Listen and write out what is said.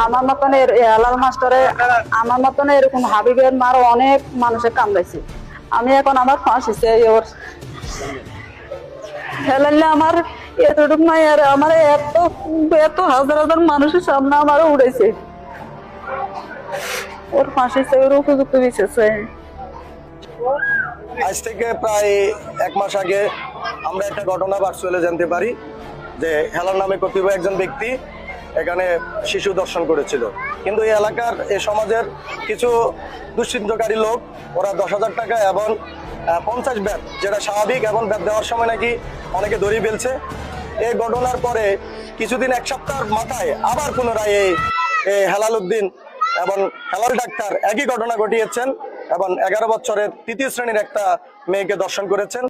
আমার মতন হেলাল মাস্টারে আমার মতন এরকম হাবিবের মার অনেক মানুষে কামড়াইছে। আমি এখন আমার ফাঁসি চাই ওর। হেলালে আমার এতটুকু নাই, আর আমার এত এত হাজার হাজার মানুষের সামনে আমারও উড়েছে। ওর ফাঁসি চাই, ওর উপযুক্ত বিচার চাই। আজ থেকে প্রায় 1 মাস আগে আমরা একটা ঘটনা ভার্চুয়ালে জানতে পারি যে হেলাল নামে কতিপয় একজন ব্যক্তি এখানে শিশু দর্শন করেছিল। কিন্তু এই এলাকার এই সমাজের কিছু দুশ্চিন্তকারী লোক ওরা 10,000 টাকা এবং 50 ব্যাট, যেটা স্বাভাবিক, এবং ব্যাট দেওয়ার সময় নাকি অনেকে ধরিয়ে ফেলছে। এই ঘটনার পরে কিছুদিন, 1 সপ্তাহের মাথায় আবার পুনরায় এই হেলাল উদ্দিন এবং হেলাল ডাক্তার একই ঘটনা ঘটিয়েছেন এবং 11 বছরের 3য় শ্রেণীর একটা মেয়েকে দর্শন করেছেন।